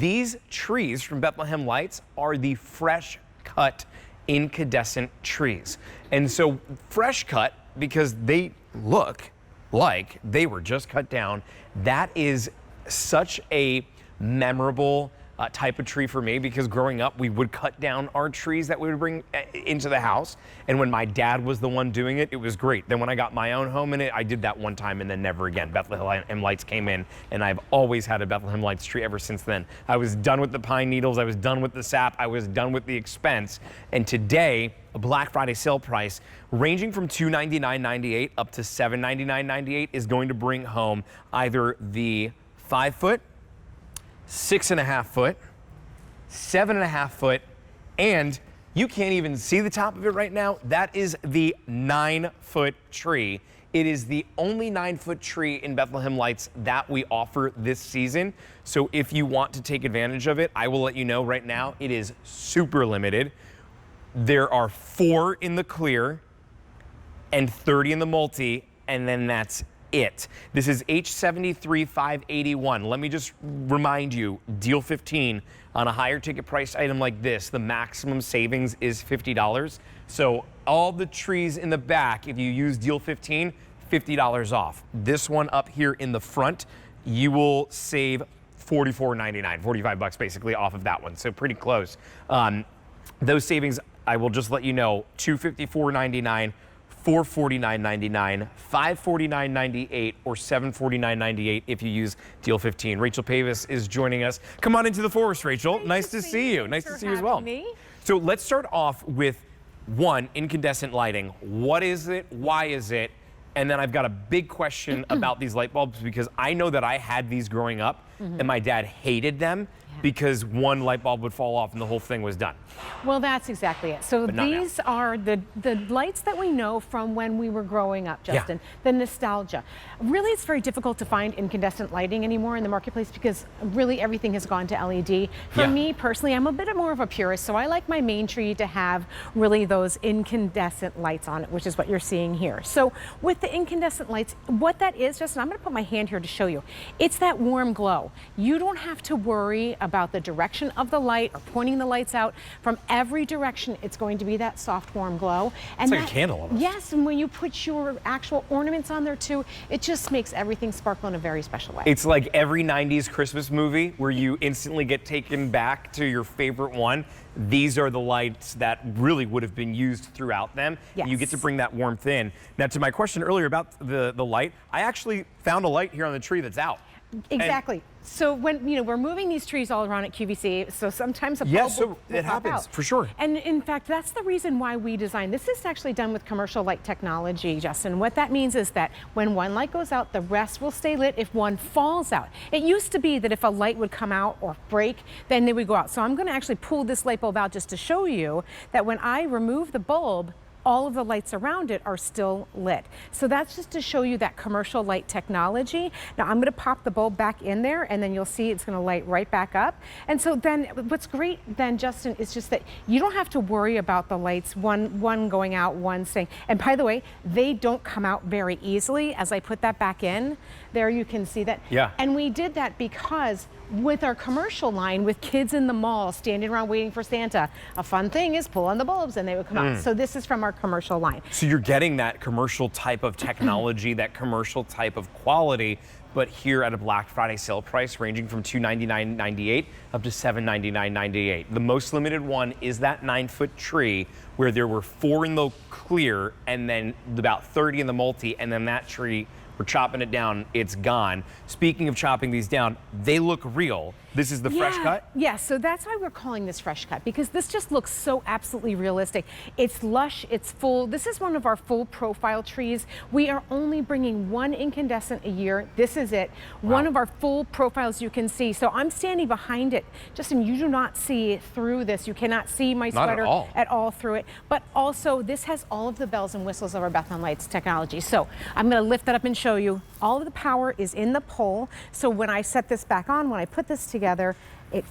These trees from Bethlehem Lights are the fresh cut incandescent trees. And so fresh cut because they look like they were just cut down. That is such a memorable type of tree for me, because growing up we would cut down our trees that we would bring into the house, and when my dad was the one doing it, it was great. Then when I got my own home in it, I did that one time and then never again. Bethlehem Lights came in, and I've always had a Bethlehem Lights tree ever since then. I was done with the pine needles, I was done with the sap, I was done with the expense, and today a Black Friday sale price ranging from $299.98 up to $799.98 is going to bring home either the 5-foot, 6.5 foot, 7.5 foot, and you can't even see the top of it right now. That is the 9-foot tree. It is the only 9-foot tree in Bethlehem Lights that we offer this season. So if you want to take advantage of it, I will let you know right now, it is super limited. There are 4 in the clear and 30 in the multi, and then that's it. This is H73,581. Let me just remind you, deal 15 on a higher ticket price item like this, the maximum savings is $50. So all the trees in the back, if you use deal 15, $50 off. This one up here in the front, you will save $44.99, 45 bucks basically off of that one. So pretty close. Those savings, I will just let you know, $254.99, $449.99, $549.98, or $749.98 if you use deal 15. Rachel Pavis is joining us. Come on into the forest, Rachel. Nice to see you. Nice to see you as well. So let's start off with one, incandescent lighting. What is it? Why is it? And then I've got a big question about these light bulbs, because I know that I had these growing up and my dad hated them because one light bulb would fall off and the whole thing was done. Well, that's exactly it. So these are the lights that we know from when we were growing up, Justin, the nostalgia. Really, it's very difficult to find incandescent lighting anymore in the marketplace because really everything has gone to LED. For me personally, I'm a bit more of a purist, so I like my main tree to have really those incandescent lights on it, which is what you're seeing here. So with the incandescent lights, what that is, Justin, I'm going to put my hand here to show you. It's that warm glow. You don't have to worry about the direction of the light or pointing the lights out. From every direction, it's going to be that soft, warm glow. And it's like a candle almost. Yes, and when you put your actual ornaments on there too, it just makes everything sparkle in a very special way. It's like every 90s Christmas movie where you instantly get taken back to your favorite one. These are the lights that really would have been used throughout them. Yes. You get to bring that warmth in. Now, to my question earlier about the light, I actually found a light here on the tree that's out. Exactly. So when we're moving these trees all around at QVC, so sometimes a bulb will it happens out. for sure. And in fact, that's the reason why we designed this. Is actually done with commercial light technology, Justin. What that means is that when one light goes out, the rest will stay lit if one falls out. It used to be that if a light would come out or break, then they would go out. So I'm going to actually pull this light bulb out just to show you that when I remove the bulb, all of the lights around it are still lit. So that's just to show you that commercial light technology. Now I'm going to pop the bulb back in there, and then you'll see it's going to light right back up. And so then what's great then, Justin, is just that you don't have to worry about the lights, one going out, one staying. And by the way, they don't come out very easily. As I put that back in, there you can see that. Yeah. And we did that because with our commercial line, with kids in the mall standing around waiting for Santa, a fun thing is pull on the bulbs and they would come out. So this is from our commercial line. So you're getting that commercial type of technology, that commercial type of quality, but here at a Black Friday sale price ranging from $299.98 up to $799.98. The most limited one is that 9-foot tree where there were 4 in the clear and then about 30 in the multi, and then that tree, we're chopping it down, it's gone. Speaking of chopping these down, they look real. This is the fresh cut? Yeah, so that's why we're calling this fresh cut, because this just looks so absolutely realistic. It's lush, it's full. This is one of our full profile trees. We are only bringing 1 incandescent a year. This is it. Wow. One of our full profiles you can see. So I'm standing behind it. Justin, you do not see through this. You cannot see my sweater at all through it. But also, this has all of the bells and whistles of our Bethlehem Lights technology. So I'm going to lift that up and show you. All of the power is in the pole. So when I set this back on, when I put this together,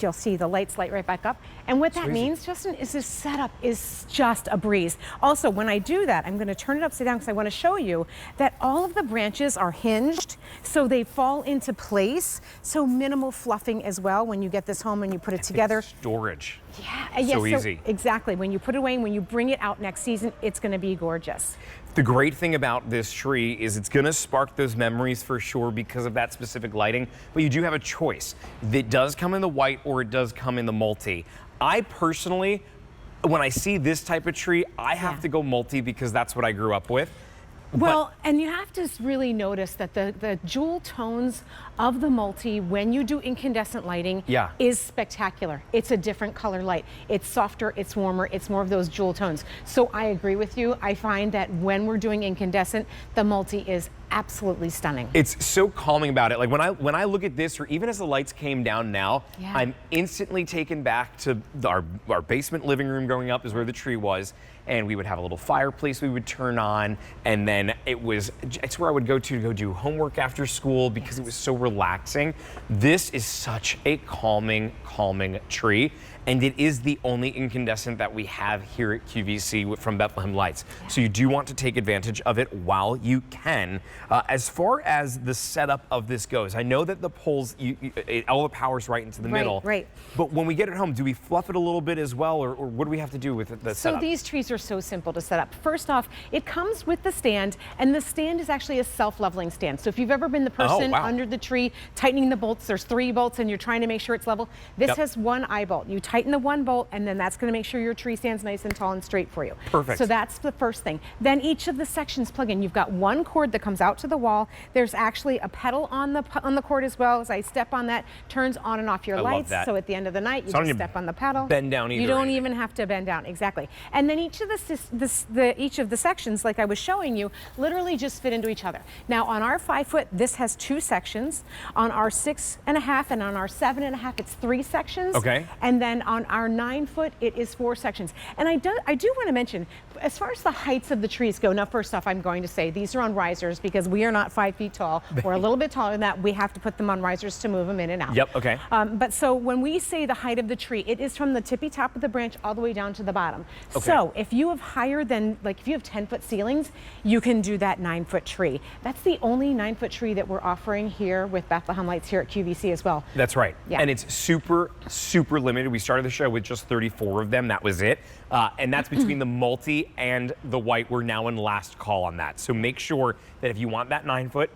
you'll see the lights light right back up. And what that easy. means, Justin, is this setup is just a breeze. Also, when I do that, I'm going to turn it upside down because I want to show you that all of the branches are hinged, so they fall into place. So minimal fluffing as well when you get this home and you put it together. Storage. Yeah, So easy. Exactly. When you put it away and when you bring it out next season, it's going to be gorgeous. The great thing about this tree is it's gonna spark those memories for sure because of that specific lighting, but you do have a choice. It does come in the white or it does come in the multi. I personally, when I see this type of tree, I have to go multi because that's what I grew up with. Well, and you have to really notice that the jewel tones of the multi, when you do incandescent lighting, is spectacular. It's a different color light. It's softer, it's warmer, it's more of those jewel tones. So I agree with you. I find that when we're doing incandescent, the multi is absolutely stunning. It's so calming about it. Like when I look at this, or even as the lights came down now, I'm instantly taken back to our basement living room growing up is where the tree was. And we would have a little fireplace we would turn on, and then it's where I would go do homework after school because it was so relaxing. This is such a calming tree, and it is the only incandescent that we have here at QVC from Bethlehem Lights. So you do want to take advantage of it while you can. As far as the setup of this goes, I know that the poles, all the power's right into the middle. Right. But when we get it home, do we fluff it a little bit as well, or what do we have to do with the setup? So these trees are so simple to set up. First off, it comes with the stand, and the stand is actually a self-leveling stand. So if you've ever been the person under the tree tightening the bolts, there's 3 bolts and you're trying to make sure it's level. This has 1 eye bolt. You tighten the 1 bolt, and then that's going to make sure your tree stands nice and tall and straight for you. Perfect. So that's the first thing. Then each of the sections plug in. You've got 1 cord that comes out to the wall. There's actually a pedal on the cord as well. As I step on that, turns on and off your lights. So at the end of the night, you just step on the pedal. Bend down either. You don't even have to bend down. Exactly. And then each of each of the sections, like I was showing you, literally just fit into each other. Now on our 5-foot, this has 2 sections. On our 6.5 and on our 7.5, it's 3 sections. Okay. And then on our 9-foot, it is 4 sections. And I do want to mention, as far as the heights of the trees go, now first off, I'm going to say these are on risers because we are not 5 feet tall. We're a little bit taller than that. We have to put them on risers to move them in and out. Yep, okay. But so when we say the height of the tree, it is from the tippy top of the branch all the way down to the bottom. Okay. So if you have higher than, like if you have 10-foot ceilings, you can do that 9-foot tree. That's the only 9-foot tree that we're offering here with Bethlehem Lights here at QVC as well. That's right. Yeah. And it's super limited. We started the show with just 34 of them. That was it. And that's between the multi and the white. We're now in last call on that. So make sure that if you want that 9-foot,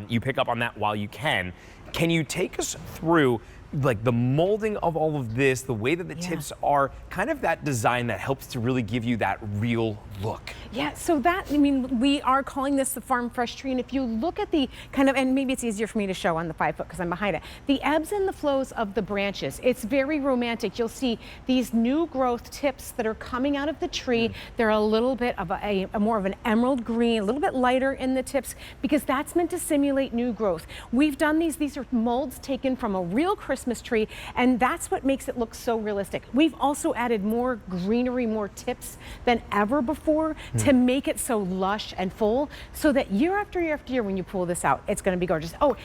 you pick up on that while you can. Can you take us through like the molding of all of this, the way that the tips are, kind of that design that helps to really give you that real look? Yeah, so that, I mean, we are calling this the Farm Fresh tree, and if you look at the kind of, and maybe it's easier for me to show on the 5-foot because I'm behind it, the ebbs and the flows of the branches, it's very romantic. You'll see these new growth tips that are coming out of the tree. They're a little bit of a more of an emerald green, a little bit lighter in the tips because that's meant to simulate new growth. We've done these are molds taken from a real Christmas tree, and that's what makes it look so realistic. We've also added more greenery, more tips than ever before to make it so lush and full so that year after year after year when you pull this out, it's going to be gorgeous. Oh,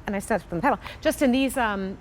and I stepped on the pedal. Justin,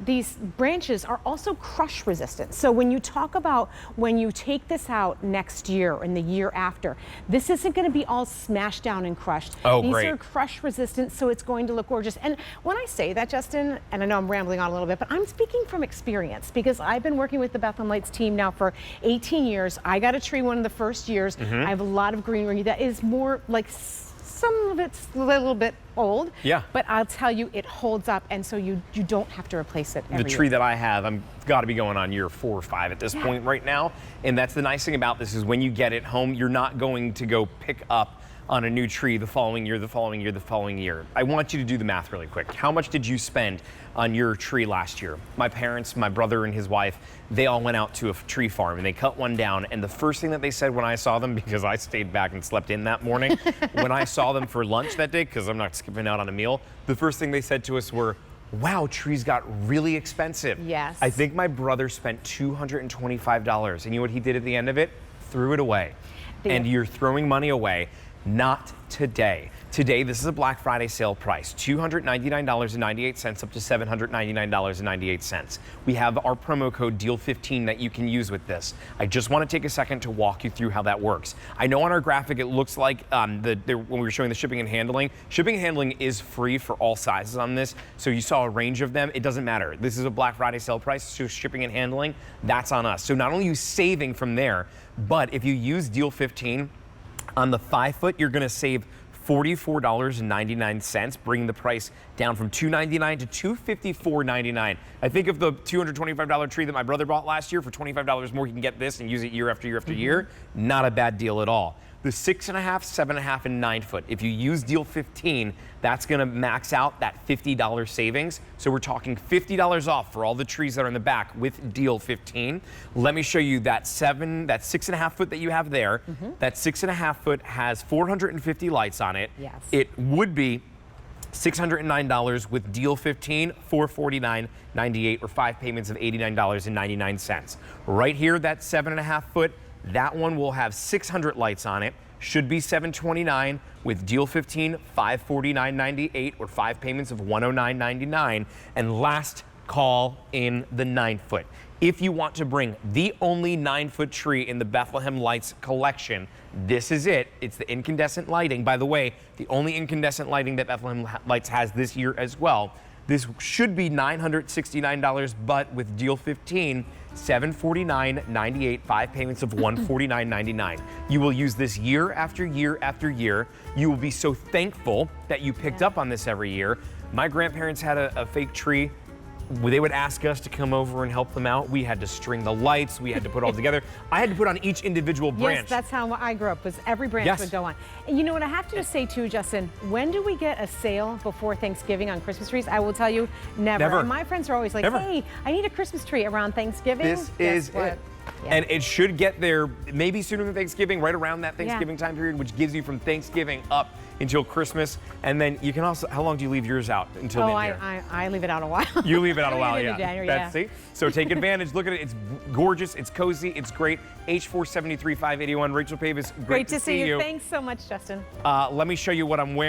these branches are also crush resistant. So when you talk about when you take this out next year and the year after, this isn't going to be all smashed down and crushed. These are crush resistant, so it's going to look gorgeous. And when I say that, Justin, and I know I'm rambling on a little bit, but I'm speaking from experience because I've been working with the Bethlehem Lights team now for 18 years. I got a tree one of the first years. I have a lot of greenery that is more like, some of it's a little bit old. Yeah. But I'll tell you, it holds up, and so you don't have to replace it every year. The tree year. that I have, I'm got to be going on year 4 or 5 at this point right now. And that's the nice thing about this is when you get it home, you're not going to go pick up on a new tree the following year, the following year, the following year. I want you to do the math really quick. How much did you spend on your tree last year? My parents, my brother and his wife, they all went out to a tree farm and they cut one down. And the first thing that they said when I saw them, because I stayed back and slept in that morning, when I saw them for lunch that day, because I'm not skipping out on a meal, the first thing they said to us were, wow, trees got really expensive. Yes. I think my brother spent $225. And you know what he did at the end of it? Threw it away. And you're throwing money away. Not today. Today, this is a Black Friday sale price, $299.98 up to $799.98. We have our promo code DEAL15 that you can use with this. I just want to take a second to walk you through how that works. I know on our graphic it looks like when we were showing the shipping and handling is free for all sizes on this. So you saw a range of them. It doesn't matter. This is a Black Friday sale price, so shipping and handling, that's on us. So not only are you saving from there, but if you use DEAL15 on the 5-foot, you're going to save $44.99, bringing the price down from $299 to $254.99. I think of the $225 tree that my brother bought last year for $25 more, he can get this and use it year after year after year. Not a bad deal at all. The 6.5, 7.5, and 9-foot, if you use DEAL15, that's going to max out that $50 savings. So we're talking $50 off for all the trees that are in the back with DEAL15. Let me show you that 6.5 foot that you have there. That 6.5 foot has 450 lights on it. Yes. It would be $609 with DEAL15, $449.98, or 5 payments of $89.99. Right here, that 7.5 foot. That one will have 600 lights on it. Should be $729 with DEAL15, $549.98, or 5 payments of $109.99. And last call in the 9-foot. If you want to bring the only 9-foot tree in the Bethlehem Lights collection, this is it. It's the incandescent lighting. By the way, the only incandescent lighting that Bethlehem Lights has this year as well. This should be $969, but with DEAL15, $749.98, 5 payments of $149.99. You will use this year after year after year. You will be so thankful that you picked up on this every year. My grandparents had a fake tree. They would ask us to come over and help them out. We had to string the lights. We had to put it all together. I had to put on each individual branch. Yes, that's how I grew up, was every branch would go on. And you know what I have to just say too, Justin, when do we get a sale before Thanksgiving on Christmas trees? I will tell you, never. And my friends are always like, hey, I need a Christmas tree around Thanksgiving. This is it. Yeah. And it should get there maybe sooner than Thanksgiving, right around that Thanksgiving time period, which gives you from Thanksgiving up until Christmas. And then you can also, how long do you leave yours out until mid-year? I leave it out a while. You leave it out a while, yeah. January, See? So take advantage. Look at it. It's gorgeous. It's cozy. It's great. H473-581. Rachel Pavis, great to see you. Thanks so much, Justin. Let me show you what I'm wearing.